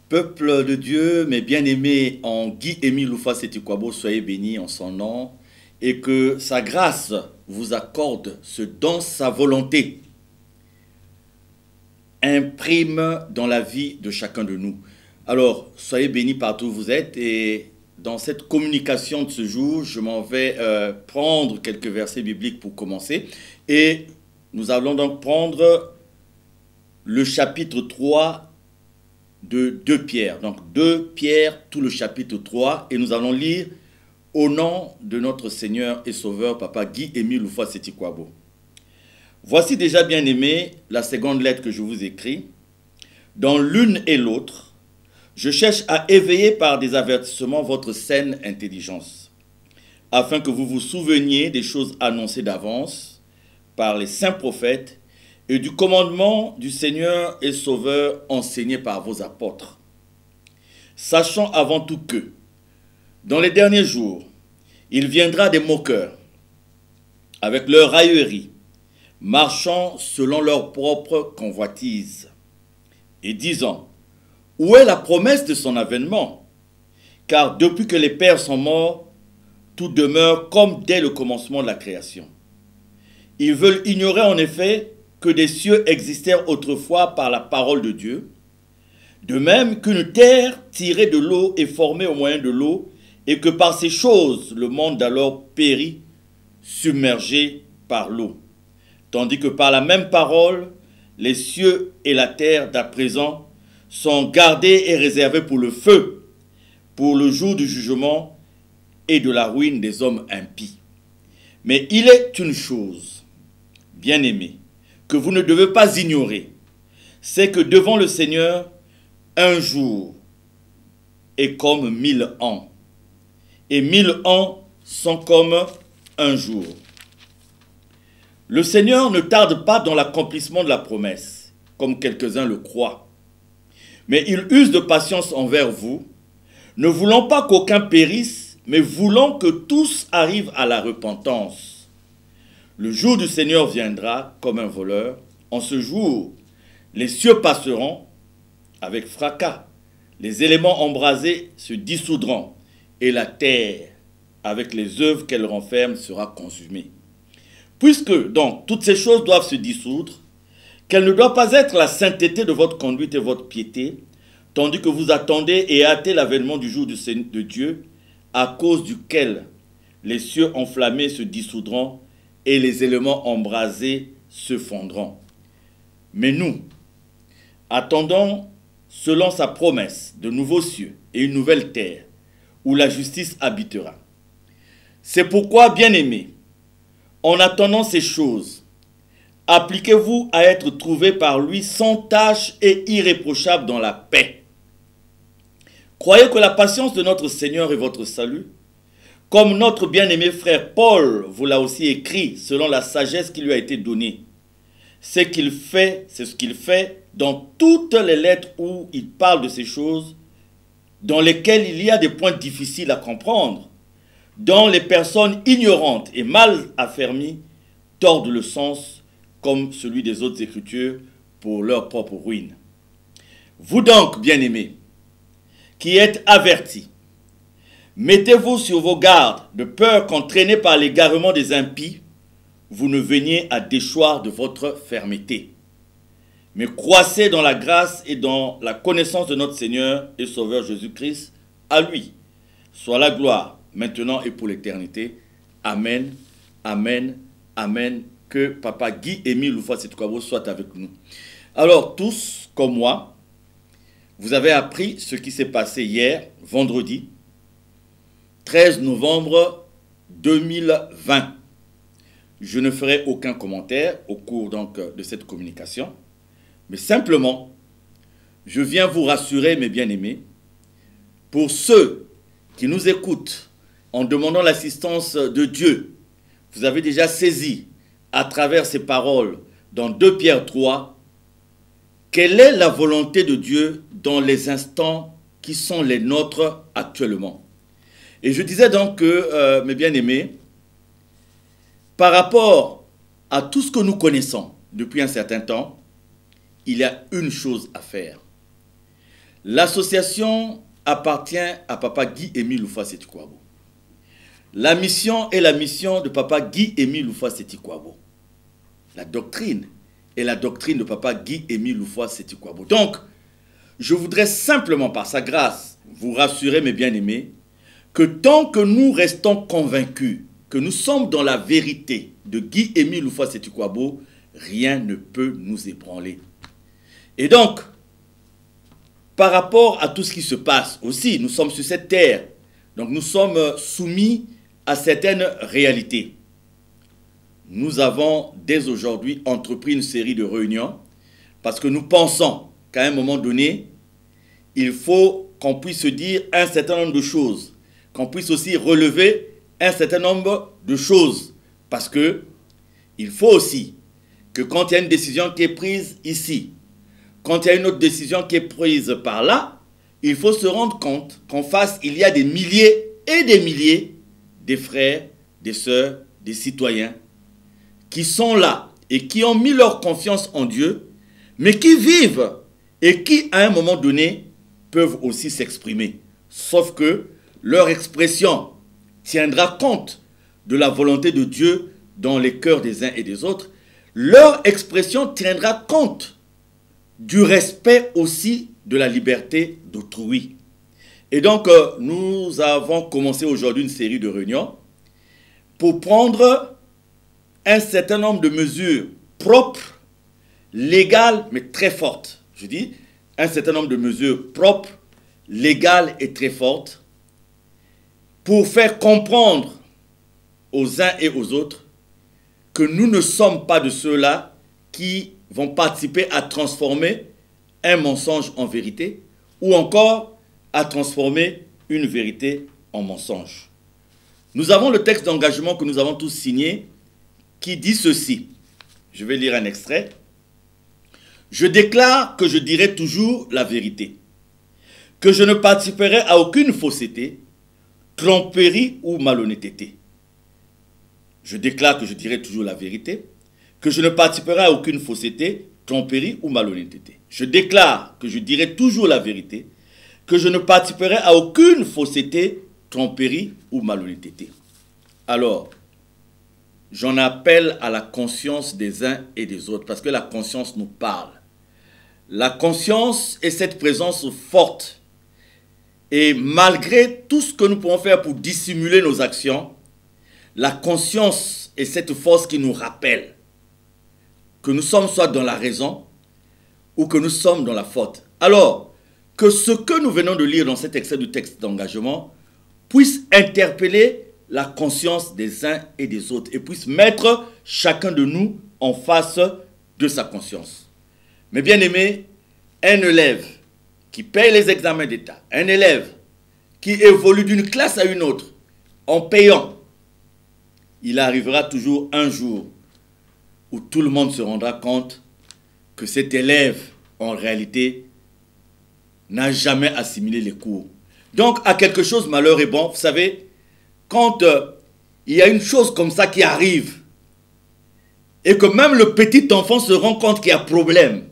Peuple de Dieu, mes bien-aimés en Guy-Émile Loufa-Sétikwabo, soyez bénis en son nom et que sa grâce vous accorde ce dont sa volonté imprime dans la vie de chacun de nous. Alors, soyez bénis partout où vous êtes et dans cette communication de ce jour, je m'en vais prendre quelques versets bibliques pour commencer et nous allons donc prendre le chapitre 3 de 2 Pierre. Donc 2 Pierre, tout le chapitre 3, et nous allons lire au nom de notre Seigneur et Sauveur, Papa Guy-Émile Loufa-Sétikwabo. Voici déjà, bien-aimés, la seconde lettre que je vous écris. Dans l'une et l'autre, je cherche à éveiller par des avertissements votre saine intelligence, afin que vous vous souveniez des choses annoncées d'avance par les saints prophètes et du commandement du Seigneur et Sauveur enseigné par vos apôtres. Sachant avant tout que, dans les derniers jours, il viendra des moqueurs, avec leur raillerie, marchant selon leur propre convoitise, et disant, où est la promesse de son avènement? Car depuis que les pères sont morts, tout demeure comme dès le commencement de la création. Ils veulent ignorer en effet que des cieux existèrent autrefois par la parole de Dieu, de même qu'une terre tirée de l'eau est formée au moyen de l'eau, et que par ces choses le monde d'alors périt, submergé par l'eau. Tandis que par la même parole, les cieux et la terre d'à présent sont gardés et réservés pour le feu, pour le jour du jugement et de la ruine des hommes impies. Mais il est une chose, bien-aimés, que vous ne devez pas ignorer, c'est que devant le Seigneur, un jour est comme 1000 ans, et 1000 ans sont comme un jour. Le Seigneur ne tarde pas dans l'accomplissement de la promesse, comme quelques-uns le croient, mais il use de patience envers vous, ne voulant pas qu'aucun périsse, mais voulant que tous arrivent à la repentance. Le jour du Seigneur viendra comme un voleur. En ce jour, les cieux passeront avec fracas, les éléments embrasés se dissoudront, et la terre, avec les œuvres qu'elle renferme, sera consumée. Puisque, donc, toutes ces choses doivent se dissoudre, quelle ne doit pas être la sainteté de votre conduite et votre piété, tandis que vous attendez et hâtez l'avènement du jour de Dieu, à cause duquel les cieux enflammés se dissoudront, et les éléments embrasés se fondront. Mais nous, attendons, selon sa promesse, de nouveaux cieux et une nouvelle terre, où la justice habitera. C'est pourquoi, bien-aimés, en attendant ces choses, appliquez-vous à être trouvés par lui sans tache et irréprochable dans la paix. Croyez que la patience de notre Seigneur est votre salut, comme notre bien-aimé frère Paul vous l'a aussi écrit selon la sagesse qui lui a été donnée. C'est ce qu'il fait dans toutes les lettres où il parle de ces choses, dans lesquelles il y a des points difficiles à comprendre, dont les personnes ignorantes et mal affermies tordent le sens comme celui des autres Écritures pour leur propre ruine. Vous donc, bien-aimés, qui êtes avertis, mettez-vous sur vos gardes, de peur qu'entraînés par l'égarement des impies, vous ne veniez à déchoir de votre fermeté. Mais croissez dans la grâce et dans la connaissance de notre Seigneur et Sauveur Jésus-Christ. À lui soit la gloire, maintenant et pour l'éternité. Amen, amen, amen. Que Papa Guy-Émile Loufa-Sétikwabo soit avec nous. Alors, tous, comme moi, vous avez appris ce qui s'est passé hier, vendredi, 13 novembre 2020. Je ne ferai aucun commentaire au cours donc de cette communication, mais simplement, je viens vous rassurer, mes bien-aimés, pour ceux qui nous écoutent en demandant l'assistance de Dieu, vous avez déjà saisi à travers ces paroles dans 2 Pierre 3, quelle est la volonté de Dieu dans les instants qui sont les nôtres actuellement. Et je disais donc que, mes bien-aimés, par rapport à tout ce que nous connaissons depuis un certain temps, il y a une chose à faire. L'association appartient à Papa Guy-Émile Loufa-Seti-Kouabo. La mission est la mission de Papa Guy-Émile Loufa-Seti-Kouabo. La doctrine est la doctrine de Papa Guy-Émile Loufa-Seti-Kouabo. Donc, je voudrais simplement, par sa grâce, vous rassurer, mes bien-aimés, que tant que nous restons convaincus que nous sommes dans la vérité de Guy-Émile Loufa-Seti-Kouabo, rien ne peut nous ébranler. Et donc, par rapport à tout ce qui se passe aussi, nous sommes sur cette terre, donc nous sommes soumis à certaines réalités. Nous avons dès aujourd'hui entrepris une série de réunions parce que nous pensons qu'à un moment donné, il faut qu'on puisse se dire un certain nombre de choses, qu'on puisse aussi relever un certain nombre de choses, parce que il faut aussi que quand il y a une décision qui est prise ici, quand il y a une autre décision qui est prise par là, il faut se rendre compte qu'en face, il y a des milliers et des milliers de frères, des sœurs, des citoyens qui sont là et qui ont mis leur confiance en Dieu, mais qui vivent et qui, à un moment donné, peuvent aussi s'exprimer. Sauf que leur expression tiendra compte de la volonté de Dieu dans les cœurs des uns et des autres. Leur expression tiendra compte du respect aussi de la liberté d'autrui. Et donc, nous avons commencé aujourd'hui une série de réunions pour prendre un certain nombre de mesures propres, légales, mais très fortes. Je dis un certain nombre de mesures propres, légales et très fortes pour faire comprendre aux uns et aux autres que nous ne sommes pas de ceux-là qui vont participer à transformer un mensonge en vérité ou encore à transformer une vérité en mensonge. Nous avons le texte d'engagement que nous avons tous signé qui dit ceci. Je vais lire un extrait. Je déclare que je dirai toujours la vérité, que je ne participerai à aucune fausseté, tromperie ou malhonnêteté. Je déclare que je dirai toujours la vérité, que je ne participerai à aucune fausseté, tromperie ou malhonnêteté. Je déclare que je dirai toujours la vérité, que je ne participerai à aucune fausseté, tromperie ou malhonnêteté. Alors, j'en appelle à la conscience des uns et des autres, parce que la conscience nous parle. La conscience est cette présence forte. Et malgré tout ce que nous pouvons faire pour dissimuler nos actions, la conscience est cette force qui nous rappelle que nous sommes soit dans la raison ou que nous sommes dans la faute. Alors, que ce que nous venons de lire dans cet extrait du texte d'engagement puisse interpeller la conscience des uns et des autres et puisse mettre chacun de nous en face de sa conscience. Mais bien aimé, un élève qui paye les examens d'État, un élève qui évolue d'une classe à une autre en payant, il arrivera toujours un jour où tout le monde se rendra compte que cet élève, en réalité, n'a jamais assimilé les cours. Donc, à quelque chose, malheur est bon. Vous savez, quand il y a une chose comme ça qui arrive, et que même le petit enfant se rend compte qu'il y a problème,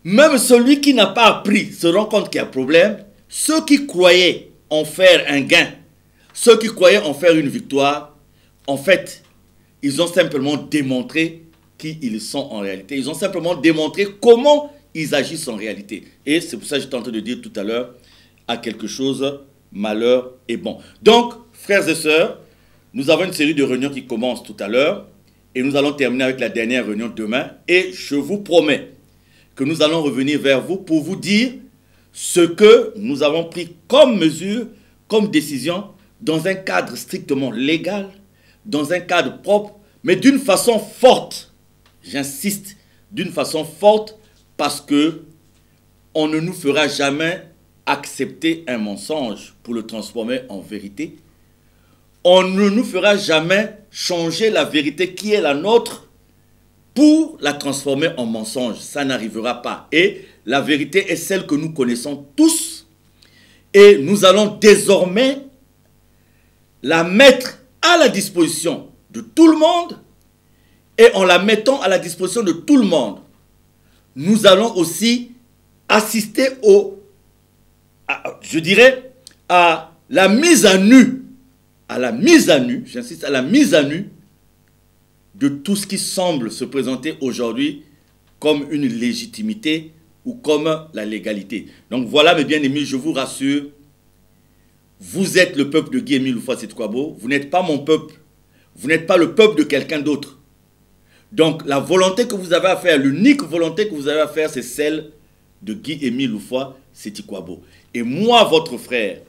même celui qui n'a pas appris se rend compte qu'il y a problème, ceux qui croyaient en faire un gain, ceux qui croyaient en faire une victoire, en fait, ils ont simplement démontré qui ils sont en réalité. Ils ont simplement démontré comment ils agissent en réalité. Et c'est pour ça que j'étais en train de dire tout à l'heure, à quelque chose, malheur est bon. Donc, frères et sœurs, nous avons une série de réunions qui commence tout à l'heure et nous allons terminer avec la dernière réunion demain. Et je vous promets que nous allons revenir vers vous pour vous dire ce que nous avons pris comme mesure, comme décision, dans un cadre strictement légal, dans un cadre propre, mais d'une façon forte. J'insiste, d'une façon forte, parce que on ne nous fera jamais accepter un mensonge pour le transformer en vérité. On ne nous fera jamais changer la vérité qui est la nôtre pour la transformer en mensonge. Ça n'arrivera pas. Et la vérité est celle que nous connaissons tous. Et nous allons désormais la mettre à la disposition de tout le monde. Et en la mettant à la disposition de tout le monde, nous allons aussi assister au je dirais, à la mise à nu, j'insiste, à la mise à nu de tout ce qui semble se présenter aujourd'hui comme une légitimité ou comme la légalité. Donc voilà, mes bien-aimés, je vous rassure, vous êtes le peuple de Guy-Émile Houphouët-Boigny, vous n'êtes pas mon peuple, vous n'êtes pas le peuple de quelqu'un d'autre. Donc la volonté que vous avez à faire, l'unique volonté que vous avez à faire, c'est celle de Guy-Émile Houphouët-Boigny. Et moi, votre frère,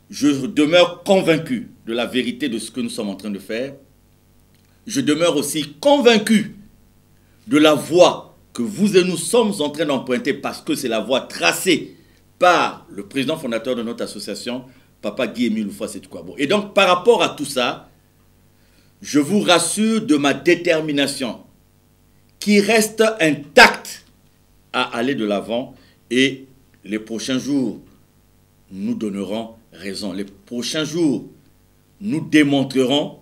je demeure convaincu de la vérité de ce que nous sommes en train de faire. Je demeure aussi convaincu de la voie que vous et nous sommes en train d'emprunter, parce que c'est la voie tracée par le président fondateur de notre association, Papa Guy-Émile Houphouët-Boigny. Et donc, par rapport à tout ça, je vous rassure de ma détermination qui reste intacte à aller de l'avant, et les prochains jours nous donneront raison. Les prochains jours nous démontreront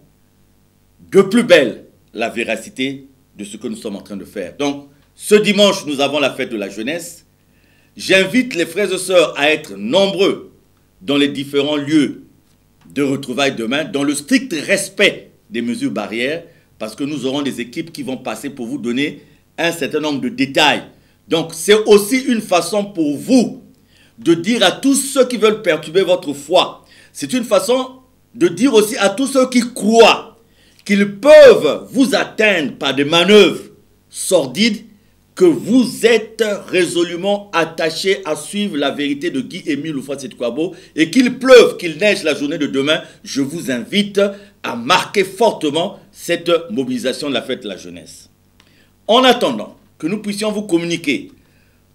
de plus belle la véracité de ce que nous sommes en train de faire. Donc, ce dimanche, nous avons la fête de la jeunesse. J'invite les frères et sœurs à être nombreux dans les différents lieux de retrouvailles demain, dans le strict respect des mesures barrières, parce que nous aurons des équipes qui vont passer pour vous donner un certain nombre de détails. Donc, c'est aussi une façon pour vous de dire à tous ceux qui veulent perturber votre foi. C'est une façon de dire aussi à tous ceux qui croient qu'ils peuvent vous atteindre par des manœuvres sordides, que vous êtes résolument attachés à suivre la vérité de Guy-Émile Houphouët-Boigny, et qu'il pleuve, qu'il neige la journée de demain, je vous invite à marquer fortement cette mobilisation de la fête de la jeunesse. En attendant que nous puissions vous communiquer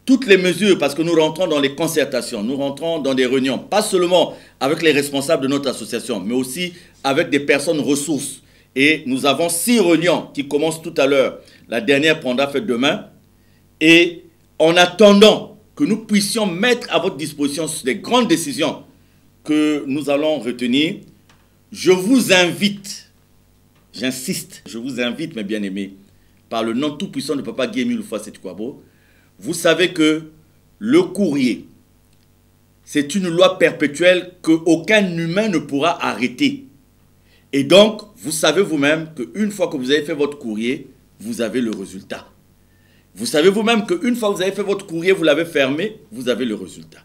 toutes les mesures, parce que nous rentrons dans les concertations, nous rentrons dans des réunions, pas seulement avec les responsables de notre association, mais aussi avec des personnes ressources. Et nous avons 6 réunions qui commencent tout à l'heure. La dernière prendra fin demain. Et en attendant que nous puissions mettre à votre disposition les grandes décisions que nous allons retenir, je vous invite, j'insiste, je vous invite, mes bien-aimés, par le nom tout-puissant de Papa Guy-Émile Houphouët-Boigny, vous savez que le courrier, c'est une loi perpétuelle qu'aucun humain ne pourra arrêter. Et donc, vous savez vous-même qu'une fois que vous avez fait votre courrier, vous avez le résultat. Vous savez vous-même qu'une fois que vous avez fait votre courrier, vous l'avez fermé, vous avez le résultat.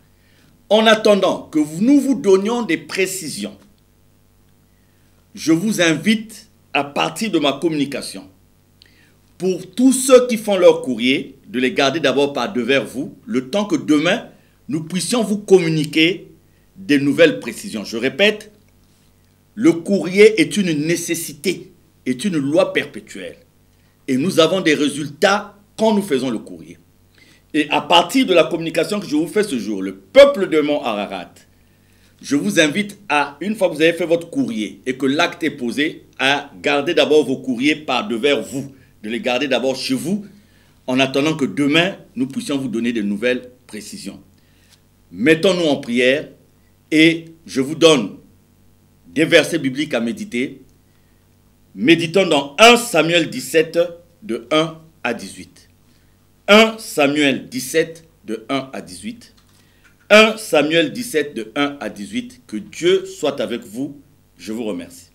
En attendant que nous vous donnions des précisions, je vous invite à partir de ma communication, pour tous ceux qui font leur courrier, de les garder d'abord par devers vous, le temps que demain, nous puissions vous communiquer des nouvelles précisions. Je répète, le courrier est une nécessité, est une loi perpétuelle. Et nous avons des résultats quand nous faisons le courrier. Et à partir de la communication que je vous fais ce jour, le peuple de Mont Ararat, je vous invite à, une fois que vous avez fait votre courrier et que l'acte est posé, à garder d'abord vos courriers par devers vous, de les garder d'abord chez vous, en attendant que demain, nous puissions vous donner de nouvelles précisions. Mettons-nous en prière et je vous donne des versets bibliques à méditer. Méditons dans 1 Samuel 17, de 1 à 18. 1 Samuel 17, de 1 à 18. 1 Samuel 17, de 1 à 18. Que Dieu soit avec vous. Je vous remercie.